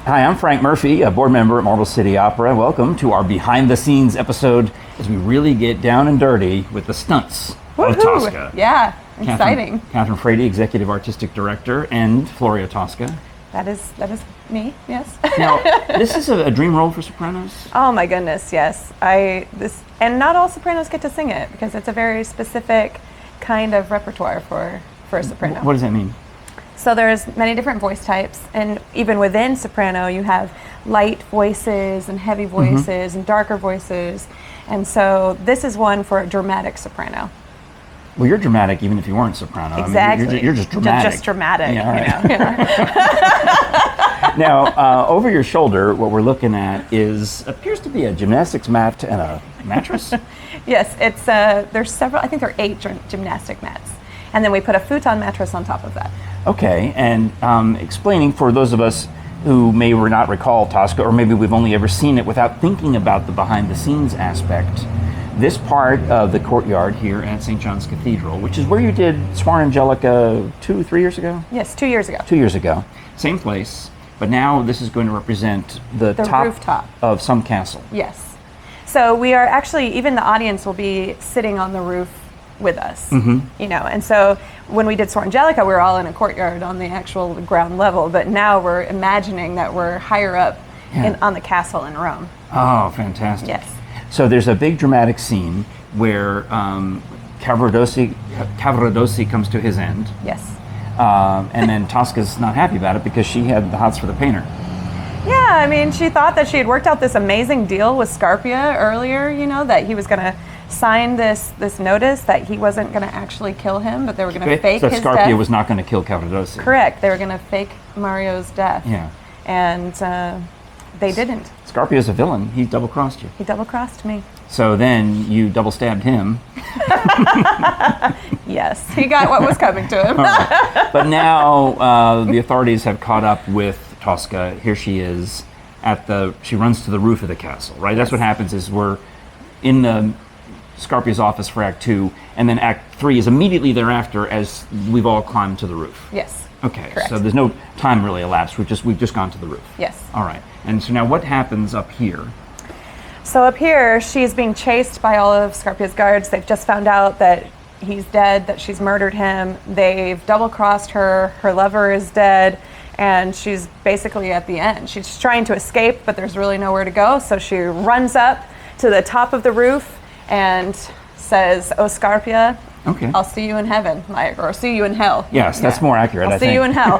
Hi, I'm Frank Murphy, a board member at Marble City Opera. Welcome to our behind-the-scenes episode as we really get down and dirty with the stunts of Tosca. Yeah, exciting. Kathryn Frady, Executive Artistic Director, and Floria Tosca. That is me, yes. Now, this is a dream role for sopranos? Oh my goodness, yes. And not all sopranos get to sing it because it's a very specific kind of repertoire for a soprano. What does that mean? So there's many different voice types, and even within soprano you have light voices and heavy voices and darker voices, and so this is one for a dramatic soprano. Well, you're dramatic even if you weren't soprano. Exactly. I mean, you're just dramatic. Just dramatic, yeah, right. you know. Yeah. Now, over your shoulder, what we're looking at appears to be a gymnastics mat and a mattress. Yes, it's there's several. I think there are 8 gymnastic mats, and then we put a futon mattress on top of that. Okay, and explaining for those of us who may or not recall Tosca, or maybe we've only ever seen it without thinking about the behind-the-scenes aspect, this part of the courtyard here at St. John's Cathedral, which is where you did Suor Angelica 2-3 years ago? Yes, 2 years ago. 2 years ago. Same place, but now this is going to represent the top rooftop of some castle. Yes. So we are actually, even the audience will be sitting on the roof with us, you know, and so when we did Suor Angelica, we were all in a courtyard on the actual ground level, but now we're imagining that we're higher up on the castle in Rome. Oh, fantastic. Yes. So there's a big dramatic scene where Cavaradossi comes to his end. Yes. And then Tosca's not happy about it because she had the hots for the painter. Yeah, I mean, she thought that she had worked out this amazing deal with Scarpia earlier, you know, that he was going to sign this notice that he wasn't going to actually kill him, but they were going to fake his death. So Scarpia was not going to kill Cavaradossi. Correct. They were going to fake Mario's death. Yeah. And they didn't. Scarpia's a villain. He double-crossed you. He double-crossed me. So then you double-stabbed him. Yes, he got what was coming to him. Right. But now the authorities have caught up with Tosca. Here she is she runs to the roof of the castle, right? That's what happens is we're in the Scarpia's office for Act 2, and then Act 3 is immediately thereafter as we've all climbed to the roof. Yes. Okay, correct. So there's no time really elapsed. We've just gone to the roof. Yes. All right. And so now what happens up here? So up here, she's being chased by all of Scarpia's guards. They've just found out that he's dead, that she's murdered him. They've double-crossed her. Her lover is dead, and she's basically at the end. She's trying to escape, but there's really nowhere to go. So she runs up to the top of the roof and says, "Oh, Scarpia, okay, I'll see you in heaven, or see you in hell." Yes, that's more accurate, I think. I'll see you in hell.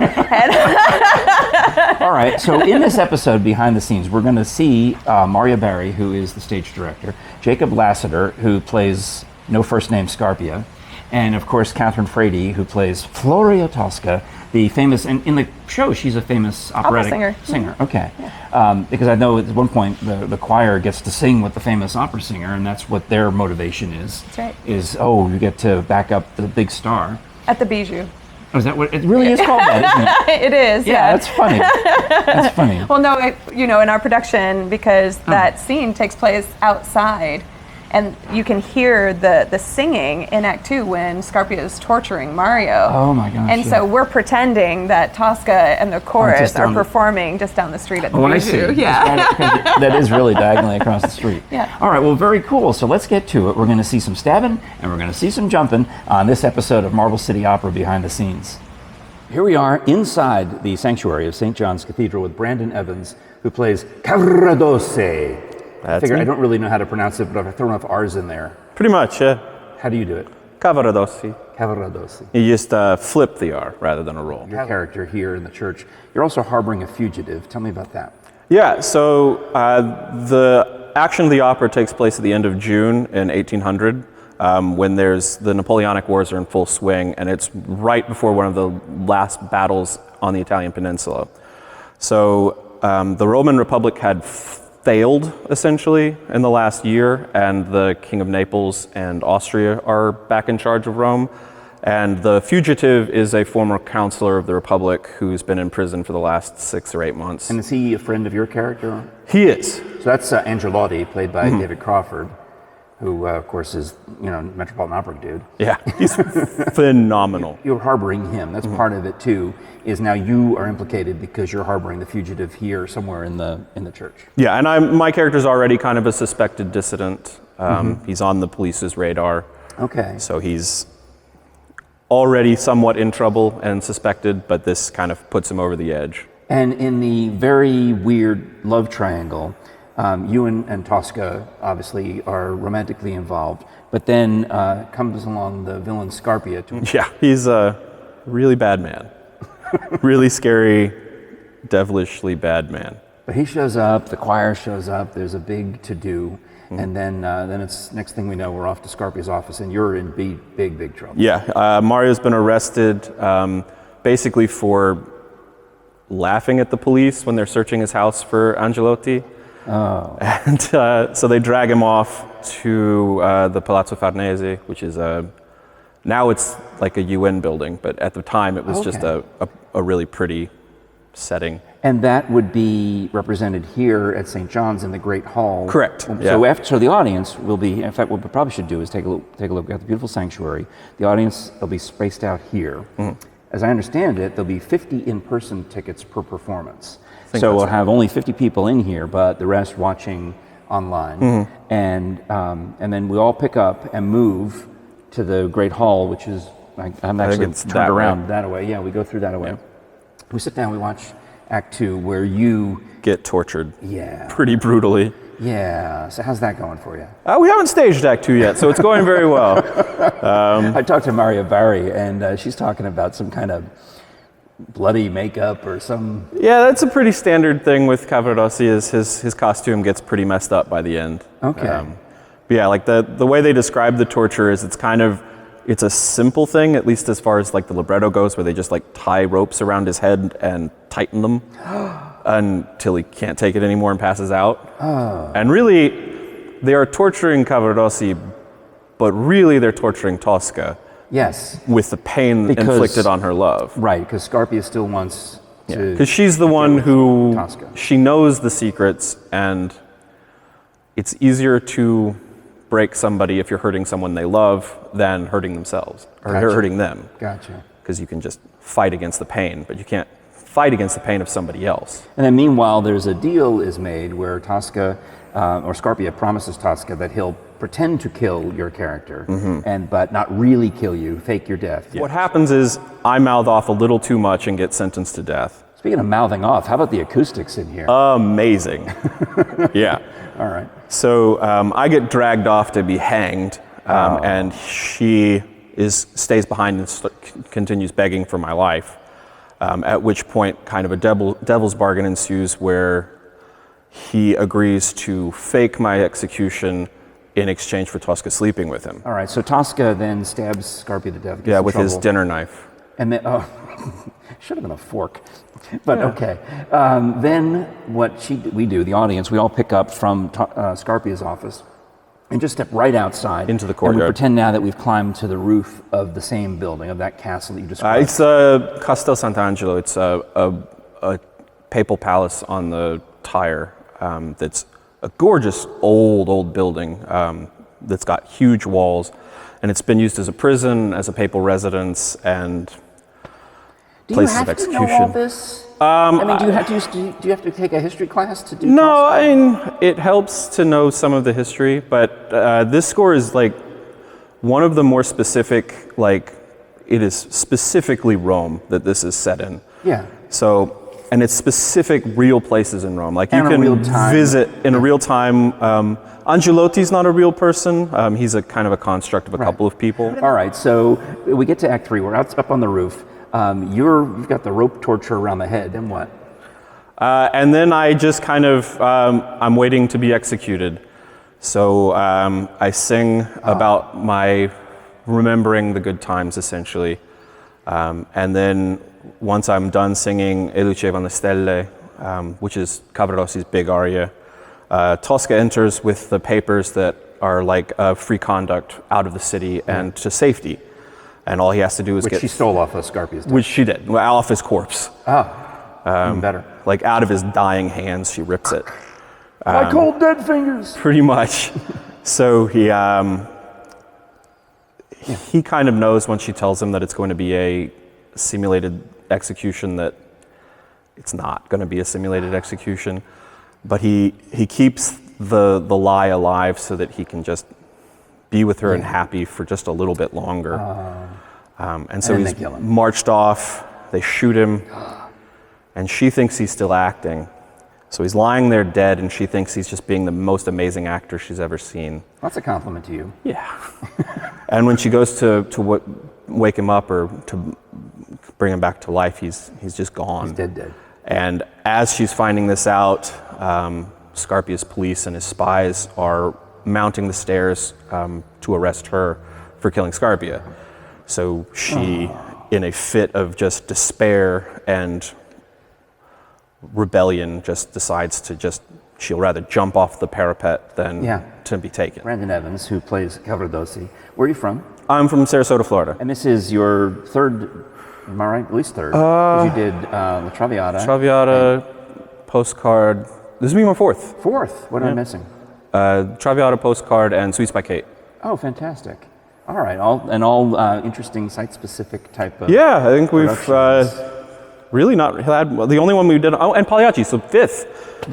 All right, so in this episode, behind the scenes, we're going to see Marya Barry, who is the stage director, Jacob Lassetter, who plays no first name Scarpia, and of course Kathryn Frady, who plays Floria Tosca, the famous, and in the show she's a famous operatic singer. Okay. Yeah. Because I know at one point the choir gets to sing with the famous opera singer, and that's what their motivation is. That's right. You get to back up the big star. At the Bijou. Oh, is that what it really is called? That, isn't it? It is, yeah. That's funny. That's funny. Well, no, in our production, because that scene takes place outside, and you can hear the singing in Act 2 when Scarpia is torturing Mario. Oh my gosh. And so we're pretending that Tosca and the chorus are performing just down the street at the Bijou. I see. Yeah. That is really diagonally across the street. Yeah. All right, well, very cool. So let's get to it. We're going to see some stabbing and we're going to see some jumping on this episode of Marble City Opera Behind the Scenes. Here we are inside the sanctuary of St. John's Cathedral with Brandon Evans, who plays Cavaradossi. I don't really know how to pronounce it, but I've thrown enough R's in there. Pretty much, yeah. How do you do it? Cavaradossi. Cavaradossi. You just flip the R rather than a roll. Your character here in the church, you're also harboring a fugitive. Tell me about that. Yeah, so the action of the opera takes place at the end of June in 1800, when the Napoleonic Wars are in full swing, and it's right before one of the last battles on the Italian peninsula. So the Roman Republic had failed, essentially, in the last year, and the King of Naples and Austria are back in charge of Rome. And the fugitive is a former counselor of the Republic who's been in prison for the last 6 or 8 months. And is he a friend of your character? He is. So that's Angelotti, played by David Crawford. who of course is, Metropolitan Opera dude. Yeah, he's phenomenal. You're harboring him. That's part of it too, is now you are implicated because you're harboring the fugitive here somewhere in the church. Yeah, and my character's already kind of a suspected dissident. He's on the police's radar. Okay. So he's already somewhat in trouble and suspected, but this kind of puts him over the edge. And in the very weird love triangle, you and Tosca obviously are romantically involved, but then comes along the villain Scarpia. Yeah, he's a really bad man. Really scary, devilishly bad man. But he shows up, the choir shows up, there's a big to-do, and then it's next thing we know, we're off to Scarpia's office, and you're in big trouble. Yeah, Mario's been arrested basically for laughing at the police when they're searching his house for Angelotti. Oh. And so they drag him off to the Palazzo Farnese, which is now it's like a UN building, but at the time it was just a really pretty setting. And that would be represented here at St. John's in the Great Hall. Correct. So the audience will be, in fact, what we probably should do is take a look at the beautiful sanctuary. The audience will be spaced out here. As I understand it, there'll be 50 in-person tickets per performance. So we'll have only 50 people in here, but the rest watching online. And then we all pick up and move to the Great Hall, which is, I'm actually turned around that way. Yeah, we go through that way. Yeah. We sit down, we watch Act 2, where you get tortured. Yeah. Pretty brutally. Yeah. So how's that going for you? We haven't staged Act 2 yet, so it's going very well. I talked to Marya Barry, and she's talking about some kind of bloody makeup or some... Yeah, that's a pretty standard thing with Cavaradossi, is his costume gets pretty messed up by the end. Okay. But yeah, like the way they describe the torture is it's a simple thing, at least as far as like the libretto goes, where they just like tie ropes around his head and tighten them until he can't take it anymore and passes out. And really, they are torturing Cavaradossi, but really they're torturing Tosca. Yes. With the pain inflicted on her love. Right, because Scarpia still wants to... Because she's the one who... Tosca. She knows the secrets, and it's easier to break somebody if you're hurting someone they love than hurting themselves, or hurting them. Gotcha. Because you can just fight against the pain, but you can't fight against the pain of somebody else. And then meanwhile, there's a deal is made where Tosca, or Scarpia promises Tosca that he'll pretend to kill your character, but not really kill you, fake your death. What happens is I mouth off a little too much and get sentenced to death. Speaking of mouthing off, how about the acoustics in here? Amazing. Yeah. All right. So I get dragged off to be hanged, and she stays behind and continues begging for my life. At which point, kind of a devil's bargain ensues, where he agrees to fake my execution in exchange for Tosca sleeping with him. All right. So Tosca then stabs Scarpia to death. Yeah, with his dinner knife. And then, should have been a fork. But okay. Then what we do, the audience, we all pick up from Scarpia's office and just step right outside. Into the courtyard. And we pretend now that we've climbed to the roof of the same building, of that castle that you described. It's Castel Sant'Angelo. It's a papal palace on the Tyre that's a gorgeous old building that's got huge walls. And it's been used as a prison, as a papal residence, and places of execution. Do you have to know all this? I mean, do you have to take a history class to do? No, Tosca? I mean, it helps to know some of the history, but this score is like one of the more specific, like it is specifically Rome that this is set in. Yeah. So, and it's specific real places in Rome. Like you can visit in a real time. Angelotti's not a real person. He's a kind of a construct of a couple of people. All right, so we get to Act 3. We're up on the roof. You've got the rope torture around the head. Then what? And then I just kind of, I'm waiting to be executed. So I sing about my remembering the good times, essentially. And then once I'm done singing E lucevano le stelle, which is Cavaradossi's big aria, Tosca enters with the papers that are like free conduct out of the city and to safety. And all he has to do is Which she stole off of Scarpia's death. Which she did, off his corpse. Even better. Like out of his dying hands, she rips it. My cold dead fingers. Pretty much. So he kind of knows when she tells him that it's going to be a simulated execution that it's not going to be a simulated execution, but he keeps the lie alive so that he can just be with her and happy for just a little bit longer. And so he's marched off, they shoot him, and she thinks he's still acting. So he's lying there dead, and she thinks he's just being the most amazing actor she's ever seen. That's a compliment to you. Yeah. And when she goes to wake him up or to bring him back to life, he's just gone. He's dead. And as she's finding this out, Scarpia's police and his spies are mounting the stairs to arrest her for killing Scarpia. So she, in a fit of just despair and rebellion, just decides to she'll rather jump off the parapet than to be taken. Brandon Evans, who plays Cavradosi. Where are you from? I'm from Sarasota, Florida. And this is your third, am I right? At least third. 'Cause you did La Traviata. Traviata, Postcard. This will be my fourth. Fourth. What am I missing? Traviata, Postcard, and Sweets by Kate. Oh, fantastic. All right. All interesting site-specific type of Yeah, I think we've productions. really not had, the only one we did, and Pagliacci, so fifth.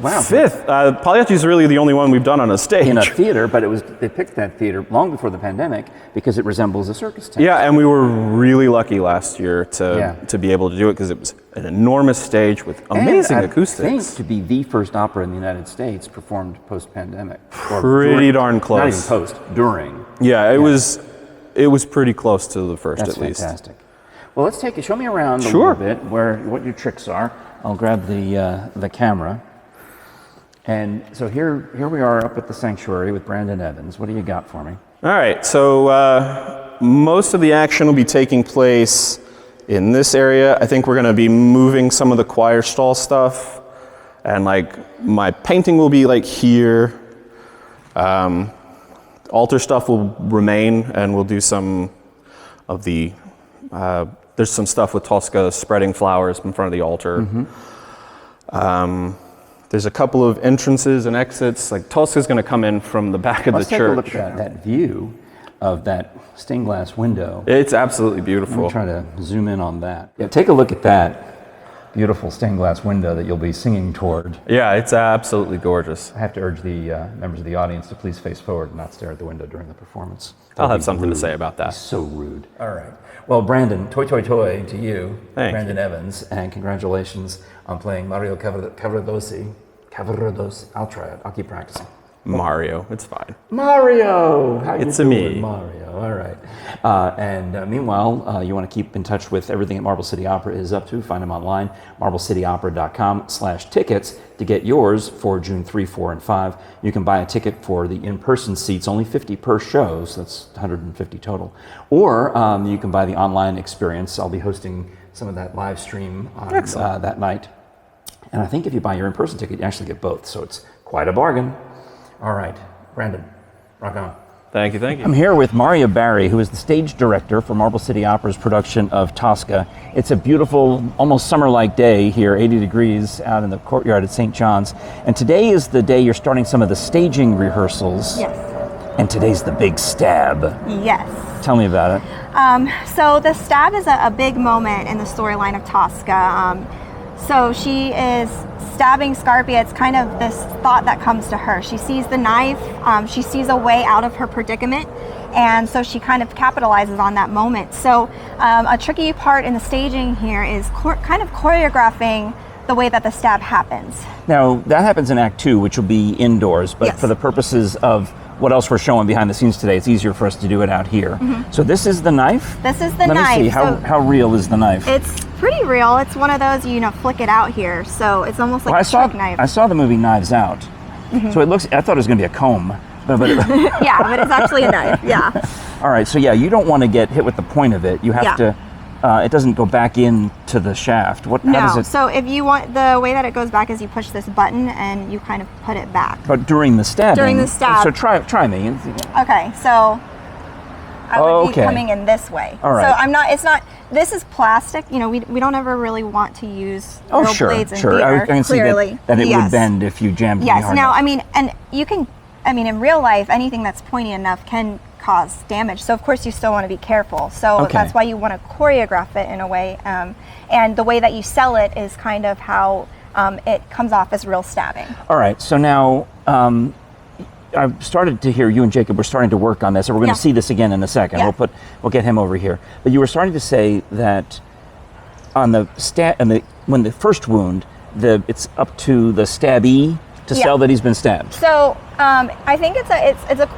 Wow. Fifth. Pagliacci is really the only one we've done on a stage. in a theater, but they picked that theater long before the pandemic because it resembles a circus tent. Yeah, and we were really lucky last year to be able to do it because it was an enormous stage with amazing acoustics. I think to be the first opera in the United States performed post-pandemic. Or Pretty darn close. Not even post, during. Yeah, it was pretty close to the first. That's at least. Fantastic. Well, let's show me around a Sure. little bit what your tricks are. I'll grab the camera. And so here we are up at the sanctuary with Brandon Evans. What do you got for me? All right, so most of the action will be taking place in this area. I think we're going to be moving some of the choir stall stuff, and like my painting will be like here. Altar stuff will remain, and we'll do some of the. There's some stuff with Tosca spreading flowers in front of the altar. There's a couple of entrances and exits. Like Tosca's going to come in from the back of the church. Let's take a look at that view of that stained glass window. It's absolutely beautiful. I'm trying to zoom in on that. Yeah, take a look at that beautiful stained glass window that you'll be singing toward. Yeah, it's absolutely gorgeous. I have to urge the members of the audience to please face forward and not stare at the window during the performance. I'll have something to say about that. So rude. All right. Well, Brandon, toi to you, Thanks. Brandon Evans, and congratulations on playing Mario Cavradosi. I'll try it. I'll keep practicing. Mario, it's fine. Mario! How It's you a doing, me. Mario, all right. And meanwhile, you want to keep in touch with everything that Marble City Opera is up to. Find them online, marbleCityOpera.com/tickets to get yours for June 3, 4, and 5. You can buy a ticket for the in-person seats, only 50 per show, so that's 150 total. Or you can buy the online experience. I'll be hosting some of that live stream on that night. And I think if you buy your in-person ticket, you actually get both, so it's quite a bargain. All right, Brandon, rock on. Thank you. I'm here with Marya Barry, who is the stage director for Marble City Opera's production of Tosca. It's a beautiful, almost summer-like day here, 80 degrees out in the courtyard at St. John's. And today is the day you're starting some of the staging rehearsals. Yes. And today's the big stab. Yes. Tell me about it. So the stab is a big moment in the storyline of Tosca. So she is stabbing Scarpia. It's kind of this thought that comes to her. She sees the knife, she sees a way out of her predicament, and so she kind of capitalizes on that moment. So a tricky part in the staging here is kind of choreographing the way that the stab happens. Now, that happens in Act 2, which will be indoors, but Yes. for the purposes of what else we're showing behind the scenes today, it's easier for us to do it out here. So this is the knife? This is the Let knife. me see, how real is the knife? It's pretty real. It's one of those, flick it out here. So it's almost like a trick knife. I saw the movie Knives Out. So it looks, I thought it was going to be a comb. But Yeah, but it's actually a knife. Yeah. all right, so yeah, you don't want to get hit with the point of it. You have to, it doesn't go back into the shaft. How does No, it? so if you want, the way that it goes back is you push this button and you kind of put it back. But during the stabbing. During the stab. So try me. Okay, so I would Okay. be coming in this way. All right. So it's not, this is plastic. We don't ever really want to use Oh, real sure, blades in sure. theater, I can see clearly. that it Yes. would bend if you jammed it Yes, hard now, enough. I mean, and you can, I mean, in real life, anything that's pointy enough can cause damage. So of course you still want to be careful. So that's why you want to choreograph it in a way. And the way that you sell it is kind of how it comes off as real stabbing. All right, so now I've started to hear you and Jacob were starting to work on this, and we're going to see this again in a second. Yeah. We'll get him over here. But you were starting to say that on the when the first wound, it's up to the stabbee to sell that he's been stabbed. So I think it's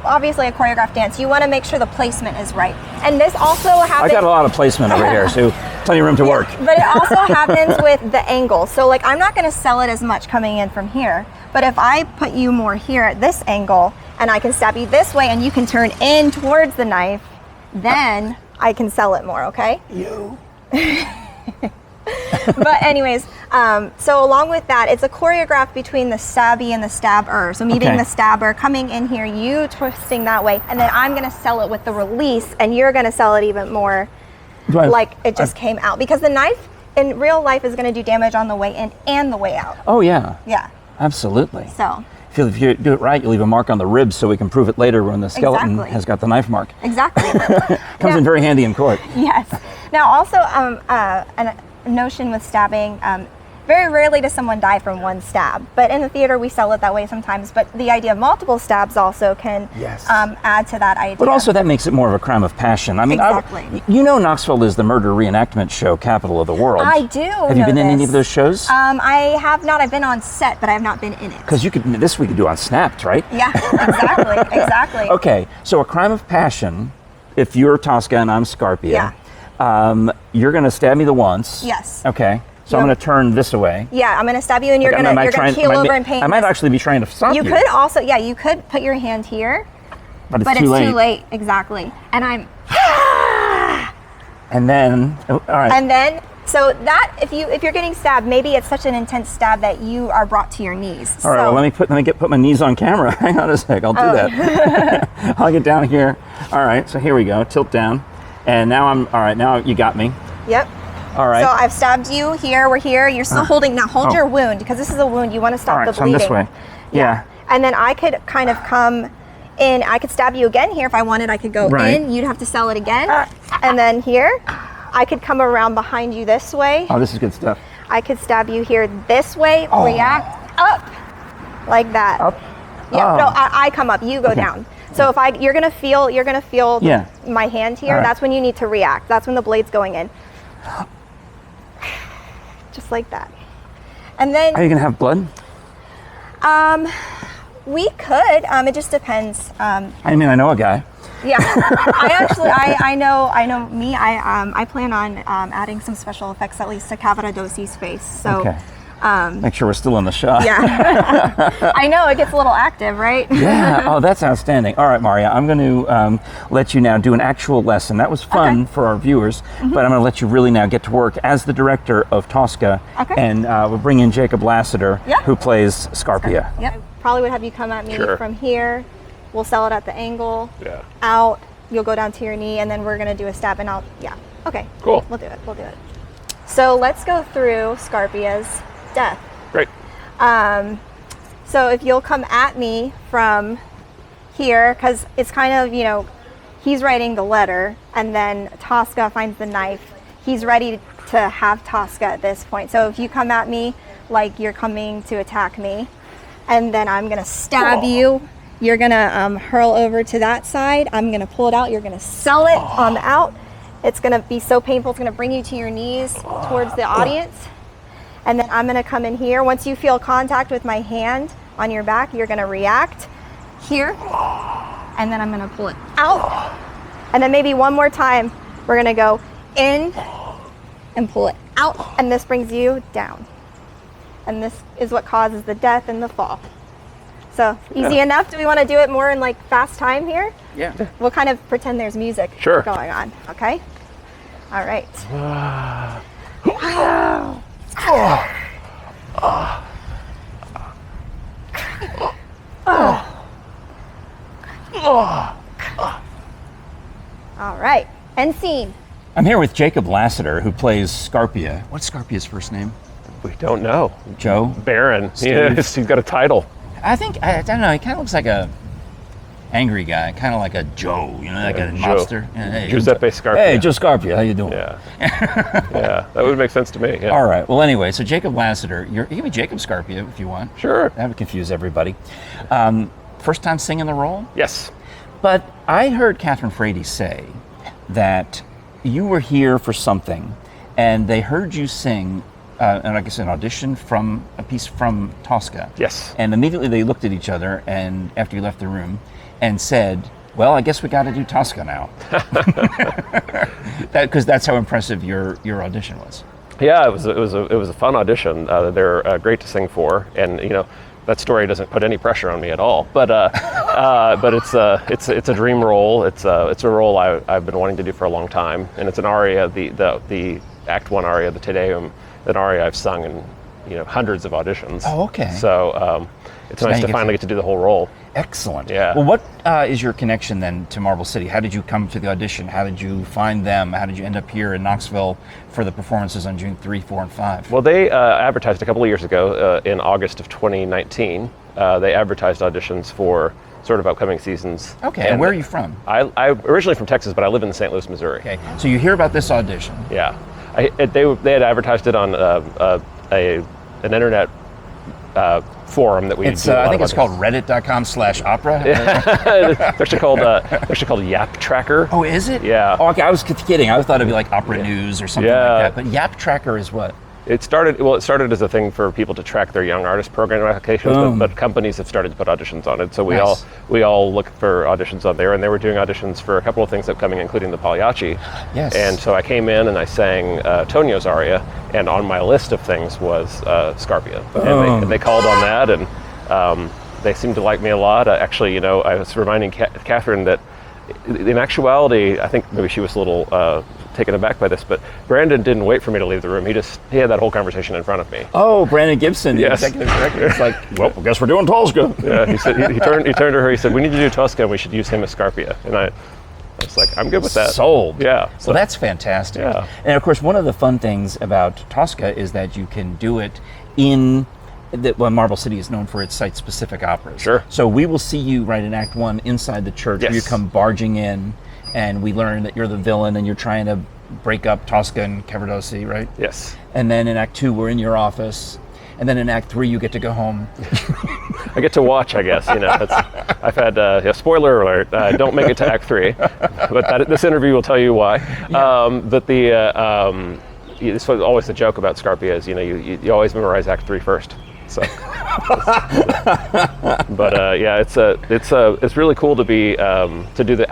obviously a choreographed dance. You want to make sure the placement is right, and this also happens. I got a lot of placement over here, so plenty of room to work. But it also happens with the angle. So like I'm not going to sell it as much coming in from here, but if I put you more here at this angle, and I can stab you this way, and you can turn in towards the knife, then I can sell it more. Okay. You. But anyways, so along with that, it's a choreograph between the stabby and the stabber. So me being the stabber, coming in here, you twisting that way, and then I'm going to sell it with the release, and you're going to sell it even more like it just came out. Because the knife in real life is going to do damage on the way in and the way out. Oh, yeah. Yeah. Absolutely. So. If you do it right, you leave a mark on the ribs so we can prove it later when the skeleton has got the knife mark. Exactly. Comes in very handy in court. Yes. Now also, a notion with stabbing, very rarely does someone die from one stab, but in the theater we sell it that way sometimes. But the idea of multiple stabs also can add to that idea. But also that makes it more of a crime of passion. I mean, you know Knoxville is the murder reenactment show capital of the world. I do. Have you been in any of those shows? I have not. I've been on set, but I have not been in it. Because we could do on Snapped, right? Yeah, exactly, exactly. Okay, so a crime of passion, if you're Tosca and I'm Scarpia, you're going to stab me the once. Yes. Okay. So I'm going to turn this away. Yeah, I'm going to stab you, and you're going to keel over in pain. I might actually be trying to stop you. You could also, you could put your hand here, but it's too late. Exactly. And I'm. And then, all right. And then, so that if you're getting stabbed, maybe it's such an intense stab that you are brought to your knees. All right. Well, let me put my knees on camera. Hang on a sec. I'll do that. I'll get down here. All right. So here we go. Tilt down. And now all right. Now you got me. Yep. All right. So I've stabbed you here. We're here. You're still holding. Now hold your wound, because this is a wound. You want to stop the bleeding. So I'm this way. Yeah. And then I could kind of come in. I could stab you again here if I wanted. I could go in. You'd have to sell it again. And then here, I could come around behind you this way. Oh, this is good stuff. I could stab you here this way. React up, like that. Up. Yeah. No, I come up. You go down. So if you're gonna feel my hand here. Right. That's when you need to react. That's when the blade's going in. Just like that. And then. Are you gonna have blood? We could. It just depends. I mean, I know a guy. Yeah. I know me. I plan on adding some special effects, at least to Cavaradosi's face. So. Make sure we're still in the shot. Yeah. I know, it gets a little active, right? Yeah. Oh, that's outstanding. All right, Marya, I'm going to let you now do an actual lesson. That was fun for our viewers, but I'm going to let you really now get to work as the director of Tosca. Okay. And we'll bring in Jacob Lassetter, who plays Scarpia. Yep. Probably would have you come at me from here. We'll sell it at the angle. Yeah. Out. You'll go down to your knee, and then we're going to do a stab, and I'll. Yeah. Okay. Cool. We'll do it. So let's go through Scarpia's death. Great. So if you'll come at me from here, because it's kind of, he's writing the letter, and then Tosca finds the knife. He's ready to have Tosca at this point. So if you come at me like you're coming to attack me, and then I'm gonna stab you, you're gonna hurl over to that side. I'm gonna pull it out. You're gonna sell it on the out. It's gonna be so painful. It's gonna bring you to your knees towards the audience. And then I'm gonna come in here. Once you feel contact with my hand on your back, you're gonna react here. And then I'm gonna pull it out. And then maybe one more time, we're gonna go in and pull it out. And this brings you down. And this is what causes the death and the fall. So easy enough. Do we wanna do it more in like fast time here? Yeah. We'll kind of pretend there's music going on, okay? All right. All right, end scene. I'm here with Jacob Lassetter, who plays Scarpia. What's Scarpia's first name? We don't know. Joe? Baron. Steve? He's got a title. I don't know, he kind of looks like a angry guy, kind of like a Joe, like a mobster. Hey, Giuseppe Scarpia. Hey, Joe Scarpia, how you doing? Yeah. Yeah, that would make sense to me. Yeah. All right. Well, anyway, so Jacob Lassetter, you can be Jacob Scarpia if you want. Sure. That would confuse everybody. First time singing the role? Yes. But I heard Kathryn Frady say that you were here for something, and they heard you sing, and I guess an audition from a piece from Tosca. Yes. And immediately they looked at each other, and after you left the room, and said, "Well, I guess we got to do Tosca now," because that's how impressive your audition was. Yeah, it was a fun audition. They're great to sing for, and that story doesn't put any pressure on me at all. But it's a dream role. It's a role I've been wanting to do for a long time, and it's an aria, the Act 1 aria, the Te Deum, an aria I've sung in hundreds of auditions. Oh, okay. So it's nice to finally get to do the whole role. Excellent. Yeah. Well, what is your connection then to Marble City? How did you come to the audition? How did you find them? How did you end up here in Knoxville for the performances on June 3, 4, and 5? Well, they advertised a couple of years ago in August of 2019. They advertised auditions for sort of upcoming seasons. Okay, and where are you from? I'm originally from Texas, but I live in St. Louis, Missouri. Okay, so you hear about this audition. Yeah. They had advertised it on an internet forum that we do. I think it's called reddit.com/opera. They're actually called Yap Tracker. Oh, is it? Yeah. Oh, okay, I was kidding. I thought it'd be like Opera News or something like that. But Yap Tracker is what? It started as a thing for people to track their young artist program applications, but companies have started to put auditions on it. So we all look for auditions on there, and they were doing auditions for a couple of things upcoming, including the Pagliacci. Yes. And so I came in and I sang Tonio's aria, and on my list of things was Scarpia. And they called on that, and they seemed to like me a lot. Actually, I was reminding Kathryn that in actuality, I think maybe she was a little taken aback by this, but Brandon didn't wait for me to leave the room. He had that whole conversation in front of me. Oh, Brandon Gibson, the Yes. executive director. It's like, well, I guess we're doing Tosca. Yeah, he said he turned to her. He said, "We need to do Tosca, and we should use him as Scarpia." And I was like, "I'm good with that." Sold. Yeah. Well, that's fantastic. Yeah. And of course, one of the fun things about Tosca is that you can do it in Marble City is known for its site-specific operas. Sure. So we will see you right in Act 1 inside the church, where you Yes. come barging in, and we learn that you're the villain and you're trying to break up Tosca and Cavaradossi, right? Yes. And then in Act 2, we're in your office. And then in Act 3, you get to go home. I get to watch, I guess. I've had spoiler alert. Don't make it to Act 3, but this interview will tell you why. Yeah. But this was always the joke about Scarpia is you always memorize Act 3 first. So, but it's really cool to be to do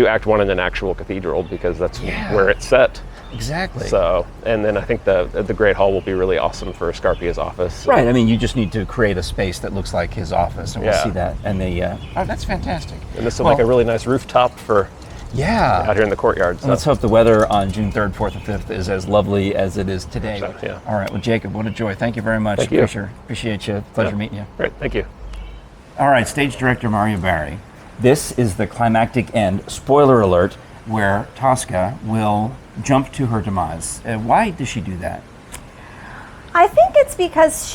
Act 1 in an actual cathedral, because that's where it's set. Exactly. So, and then I think the Great Hall will be really awesome for Scarpia's office. Right. I mean, you just need to create a space that looks like his office, and we'll Yeah. see that. And that's fantastic. And this will make a really nice rooftop for out here in the courtyard. So. Let's hope the weather on June 3rd, 4th, and 5th is as lovely as it is today. So, yeah. All right. Well, Jacob, what a joy. Thank you very much. Thank you. Appreciate you. Pleasure meeting you. Great. Thank you. All right. Stage director Marya Barry. This is the climactic end, spoiler alert, where Tosca will jump to her demise. Why does she do that? I think it's because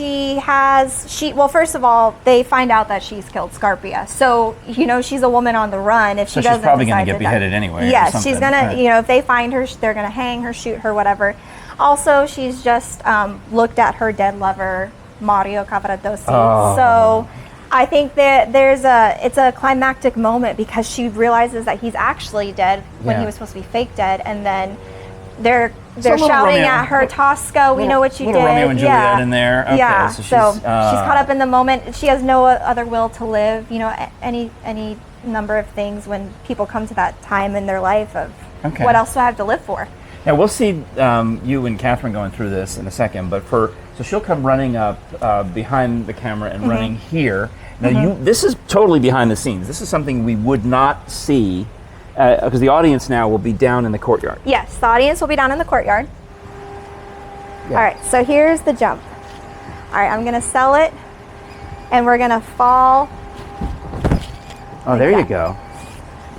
well, first of all, they find out that she's killed Scarpia. So, she's a woman on the run. If she doesn't, she's probably going decide to get beheaded anyway. Yes, or she's going to, if they find her, they're going to hang her, shoot her, whatever. Also, she's just looked at her dead lover, Mario Cavaradossi. Oh. So I think that it's a climactic moment, because she realizes that he's actually dead when he was supposed to be fake dead, and then they're shouting Romeo. at her, Tosca, we know what you did. Little Romeo and Juliet in there. Okay, yeah. so she's caught up in the moment. She has no other will to live. Any number of things when people come to that time in their life of what else do I have to live for? Now we'll see you and Kathryn going through this in a second, but so she'll come running up behind the camera and running here. Now this is totally behind the scenes. This is something we would not see because the audience now will be down in the courtyard. Yes, the audience will be down in the courtyard. Yeah. All right, so here's the jump. All right, I'm gonna sell it, and we're gonna fall. Oh, there you go.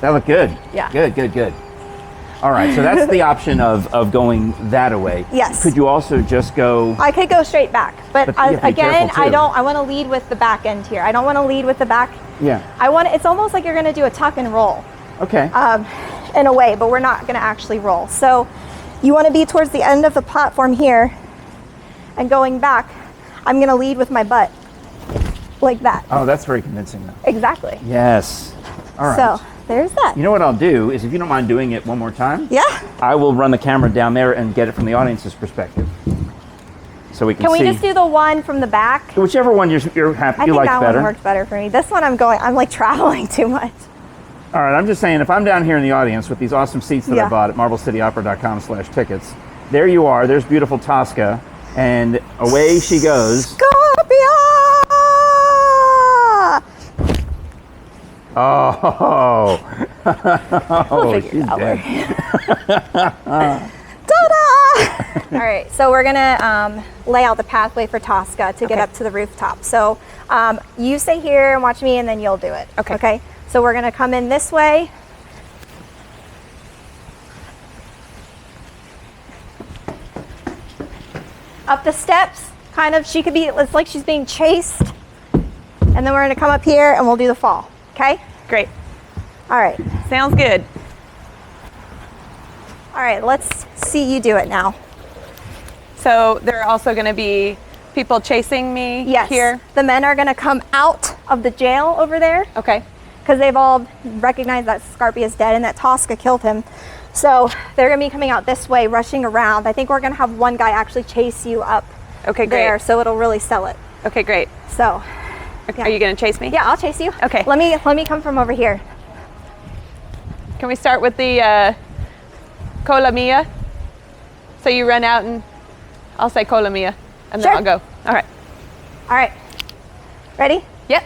That looked good. Yeah. Good. All right, so that's the option of going that away. Yes. Could you also just go? I could go straight back, but you have to be again, careful, too. I want to lead with the back end here. I don't want to lead with the back. Yeah. It's almost like you're going to do a tuck and roll. Okay. In a way, but we're not going to actually roll. So you want to be towards the end of the platform here, and going back, I'm going to lead with my butt like that. Oh, that's very convincing, though. Exactly. Yes. All right. So there's that. You know what I'll do is, if you don't mind doing it one more time, Yeah. I will run the camera down there and get it from the audience's perspective, so we can Can see. we just do the one from the back? Whichever one you're happy I you think like that better. one worked better for me. This one I'm like traveling too much. All right, I'm just saying, if I'm down here in the audience with these awesome seats that I Yeah. bought at marvelcityopera.com/tickets, there you are. There's beautiful Tosca, and away she goes. Scarpia! Oh, We'll figure she's it out. dead. Ta-da! All right, so we're gonna lay out the pathway for Tosca to get up to the rooftop. So you stay here and watch me, and then you'll do it. Okay. Okay. So we're gonna come in this way. Up the steps, kind of. It's like she's being chased, and then we're gonna come up here and we'll do the fall. Okay. Great. All right. Sounds good. All right. Let's see you do it now. So there are also going to be people chasing me Yes. here? The men are going to come out of the jail over there Okay. because they've all recognized that Scarpia is dead and that Tosca killed him. So they're going to be coming out this way, rushing around. I think we're going to have one guy actually chase you up Okay, great. there, so it'll really sell it. Okay, great. So, Okay. Yeah. Are you going to chase me? yeah, I'll chase you. Okay. Let me come from over here. Can we start with the Cola Mia? So you run out and I'll say Cola Mia, and then Sure. I'll go. All right. All right. Ready? Yep.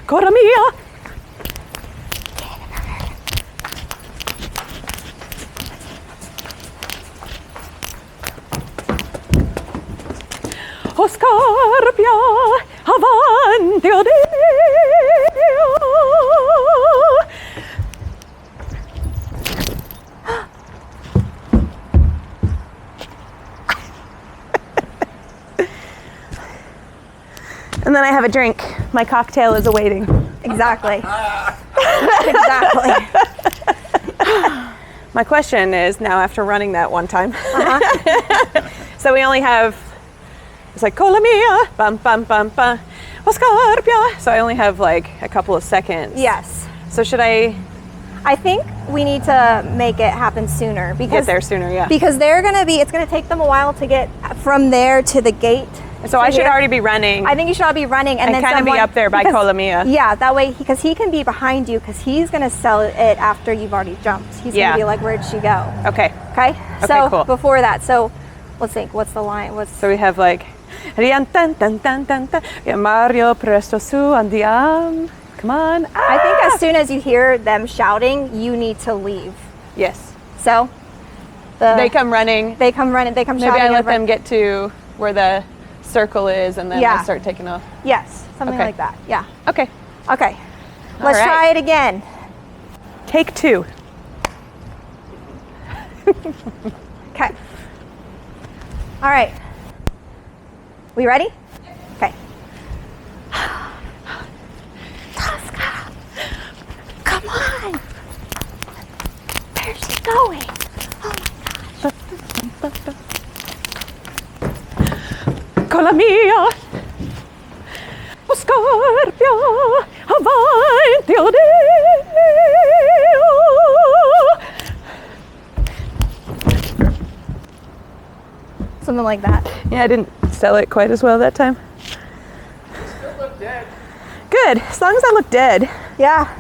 Cola Mia. O Scarpia, avanti, o Dio. And then I have a drink. My cocktail is awaiting. Exactly. Exactly. My question is now, after running that one time, so we only have, it's like Cola Mia, bum bum bum bum, O Scarpia. So I only have like a couple of seconds. Yes. So should I I think we need to make it happen sooner get because there sooner? Yeah. it's going to take them a while to get from there to the gate. So I should here. already be running. I think you should all be running and then kind of be someone- up there by because- Cola Mia. Yeah, that way, because he can be behind you because he's going to sell it after you've already jumped. He's Yeah. going to be like, where'd she go? Okay. Okay? So cool. before that, so let's think, what's the line? So we have like, Rian tan tan tan tan tan. Yeah, Mario presto su andiam. Come on. I think as soon as you hear them shouting, you need to leave. Yes. So They come running. they come running, they come Maybe shouting. I let and run- them get to where the circle is, and then Yeah. I start taking off. Yes, something Okay. like that. Yeah. Okay. Okay. Let's right. try it again. Take two. Okay. All right. We ready? Okay. Tosca, come on. Where's she going? Oh my gosh. Cola Mia. O Scarpia. Avanti, o Dio. Something like that. Yeah, I didn't sell it quite as well that time. Good, as long as I look dead. Yeah.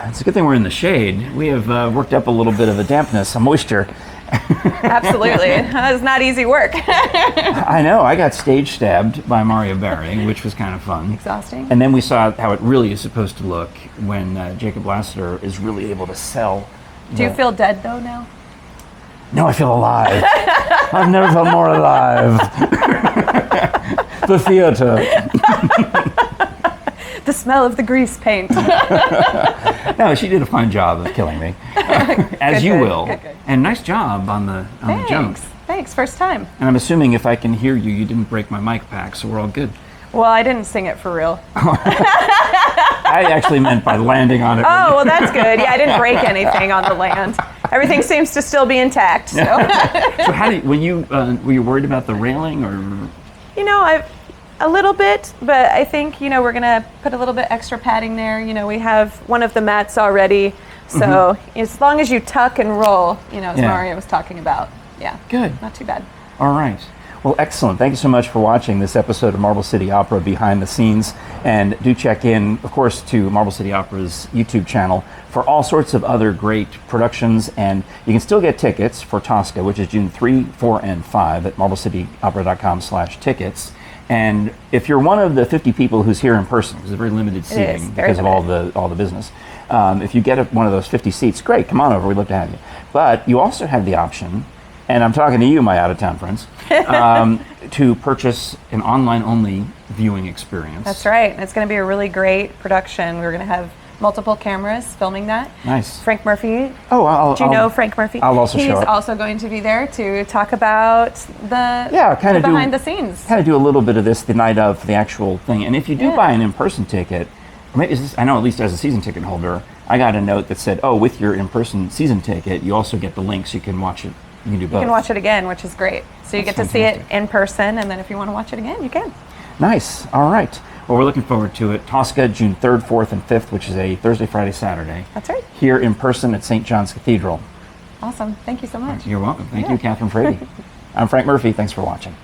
It's a good thing we're in the shade. We have worked up a little bit of a dampness, a moisture. Absolutely, that's not easy work. I know. I got stage stabbed by Marya Barry, which was kind of fun. Exhausting. And then we saw how it really is supposed to look when Jacob Lassetter is really able to sell. Do you feel dead though now? No, I feel alive. I've never felt more alive. The theater. the smell of the grease paint. No, she did a fine job of killing me, as you will. Good. And nice job on the jump. Thanks, first time. And I'm assuming if I can hear you, you didn't break my mic pack, so we're all good. Well, I didn't sing it for real. I actually meant by landing on it. Oh, well, that's good. Yeah, I didn't break anything on the land. Everything seems to still be intact. So, So how did, were you worried about the railing or? you know, a little bit, but I think, you know, we're gonna put a little bit extra padding there. You know, we have one of the mats already, so as long as you tuck and roll, you know, as Marya was talking about, Good. not too bad. All right. Well, excellent. Thank you so much for watching this episode of Marble City Opera Behind the Scenes. And do check in, of course, to Marble City Opera's YouTube channel for all sorts of other great productions. And you can still get tickets for Tosca, which is June 3, 4, and 5 at marbleCityOpera.com/tickets. And if you're one of the 50 people who's here in person, because it's very limited seating because of all the business, if you get one of those 50 seats, great, come on over, we'd love to have you. But you also have the option, and I'm talking to you, my out-of-town friends, to purchase an online-only viewing experience. That's right. It's going to be a really great production. We're going to have multiple cameras filming that. Nice. Frank Murphy. Oh, Do you know Frank Murphy? I'll also He's show up. also going to be there to talk about the behind the scenes. Kind of do a little bit of this the night of the actual thing. And if you do buy an in-person ticket, or maybe I know at least as a season ticket holder, I got a note that said, with your in-person season ticket, you also get the link so you can watch it. You can do both. You can watch it again, which is great. So you That's get to see it fantastic. in person, and then if you want to watch it again, you can. Nice. All right. Well, we're looking forward to it. Tosca, June 3rd, 4th, and 5th, which is a Thursday, Friday, Saturday. That's right. Here in person at St. John's Cathedral. Awesome. Thank you so much. You're welcome. Thank you, Kathryn Frady. I'm Frank Murphy. Thanks for watching.